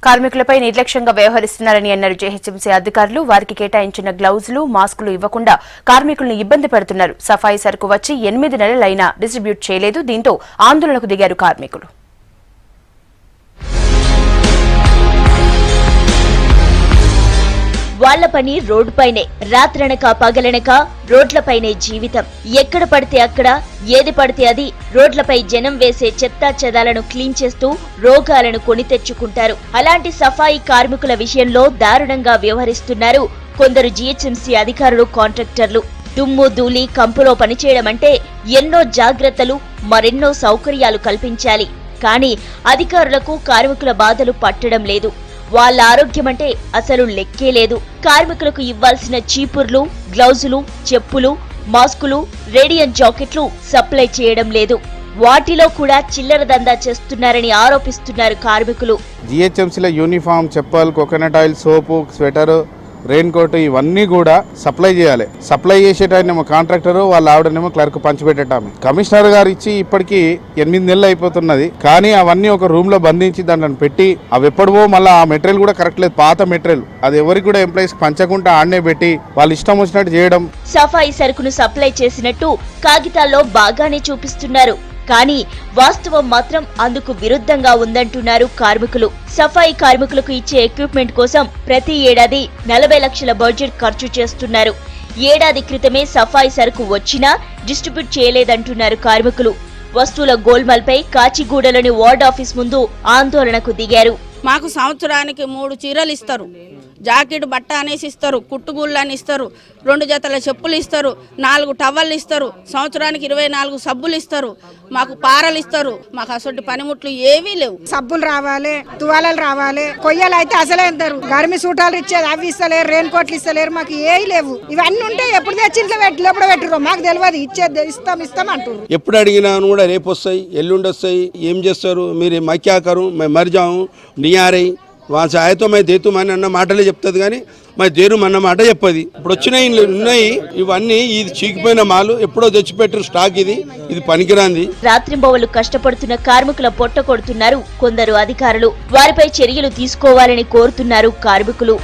కార్మికులపై నిర్లక్ష్యంగా వ్యవహరిస్తున్నారని అన్నారు జీహెచ్ఎంసీ అధికారులు. వారికి కేటాయించిన గ్లౌజులు, మాస్కులు ఇవ్వకుండా కార్మికులను ఇబ్బంది పెడుతున్నారు. సఫాయి సరుకు వచ్చి 8 నెలలైనా డిస్ట్రిబ్యూట్ చేయలేదు. దీంతో ఆందోళనకు దిగారు కార్మికులు. వాళ్ల పని రోడ్డుపైనే, రాత్రనక పగలనక రోడ్లపైనే జీవితం. ఎక్కడ పడితే అక్కడ, ఏది పడితే అది రోడ్లపై జనం వేసే చెత్తా చెదాలను క్లీన్ చేస్తూ రోగాలను కొని తెచ్చుకుంటారు. అలాంటి సఫాయి కార్మికుల విషయంలో దారుణంగా వ్యవహరిస్తున్నారు కొందరు జీహెచ్ఎంసీ అధికారులు, కాంట్రాక్టర్లు. దుమ్ము ధూళి కంపులో పనిచేయడం అంటే ఎన్నో జాగ్రత్తలు, మరెన్నో సౌకర్యాలు కల్పించాలి. కానీ అధికారులకు కార్మికుల బాధలు పట్టడం లేదు. వాళ్ళ ఆరోగ్యం అంటే అసలు లెక్కే లేదు. కార్మికులకు ఇవ్వాల్సిన చీపుర్లు, గ్లౌజులు, చెప్పులు, మాస్కులు, రేడియన్ జాకెట్లు సప్లై చేయడం లేదు. వాటిలో కూడా చిల్లర దందా చేస్తున్నారని ఆరోపిస్తున్నారు కార్మికులు. జీహెచ్ఎంసీలో యూనిఫామ్, చెప్పల్, కోకోనట్ ఆయిల్, సోపు, స్వెటర్, రెయిన్ కోట్ ఇవన్నీ కూడా సప్లై చేయాలి. సప్లై చేసేటైనేమో కాంట్రాక్టర్, వాళ్ళ ఆవిడనేమో క్లర్క్ పంచిపెట్టేటామె. కమిషనర్ గారు ఇచ్చి ఇప్పటికీ 8 నెలలు అయిపోతున్నది. కానీ అవన్నీ ఒక రూమ్ లో బంధించి దాంట్లో పెట్టి అవి ఎప్పుడో మళ్ళీ ఆ మెటీరియల్ కూడా కరెక్ట్ లేదు, పాత మెటీరియల్. అది ఎవరికి కూడా ఎంప్లాయీస్ పంచకుండా ఆడనే పెట్టి వాళ్ళు ఇష్టం వచ్చినట్టు చేయడం. సఫాయి సరుకును సప్లై చేసినట్టు కాగితాల్లో బాగానే చూపిస్తున్నారు. కానీ వాస్తవం మాత్రం అందుకు విరుద్ధంగా ఉందంటున్నారు కార్మికులు. సఫాయి కార్మికులకు ఇచ్చే ఎక్విప్మెంట్ కోసం ప్రతి ఏడాది 40 లక్షల బడ్జెట్ ఖర్చు చేస్తున్నారు. ఏడాది క్రితమే సఫాయి సరుకు వచ్చినా డిస్ట్రిబ్యూట్ చేయలేదంటున్నారు కార్మికులు. వస్తువుల గోల్మాల్పై కాచిగూడలోని వార్డ్ ఆఫీస్ ముందు ఆందోళనకు దిగారు. మాకు సంవత్సరానికి 3 చీరలు ఇస్తారు, జాకెట్ బట్ట అనేసి ఇస్తారు, కుట్టుగుళ్ళు అని ఇస్తారు, 2 జతల చెప్పులు ఇస్తారు, 4 టవళ్ళు ఇస్తారు, సంవత్సరానికి 24 సబ్బులు ఇస్తారు, మాకు పారలు ఇస్తారు. మాకు అసలు పనిముట్లు ఏవీ లేవు. సబ్బులు రావాలి, తువాలలు రావాలి, కొయ్యలు అయితే అసలే ఇస్తారు. గర్మి సూటాలు ఇచ్చేది అవి ఇస్తలేరు, రెయిన్ కోట్లు ఇస్తలేరు, మాకు ఏవి లేవు. ఇవన్నీ ఉంటే ఎప్పుడు తెచ్చి ఇంట్లో ఎప్పుడు పెట్టరు మాకు తెలియదు. ఇచ్చేది ఇస్తాం అంటారు. ఎప్పుడు అడిగినా కూడా రేపు వస్తాయి, ఎల్లుండి వస్తాయి, ఏం చేస్తారు మీరు, మక్యాకరు మర్ జాము నియారై వాస ఆయతో మై దేతుమని అన్న మాటలే చెప్తుంది. కానీ మై దేరు అన్న మాట చెప్పది. ఇప్పుడు వచ్చినాయి ఉన్నాయి ఇవన్నీ. ఇది చీకిపోయిన మాలు ఎప్పుడో తెచ్చిపెట్టారు స్టాక్. ఇది పనికిరాంది. రాత్రింబవళ్లు కష్టపడుతున్న కార్మికుల పొట్ట కొడుతున్నారు కొందరు అధికారులు. వారిపై చర్యలు తీసుకోవాలని కోరుతున్నారు కార్మికులు.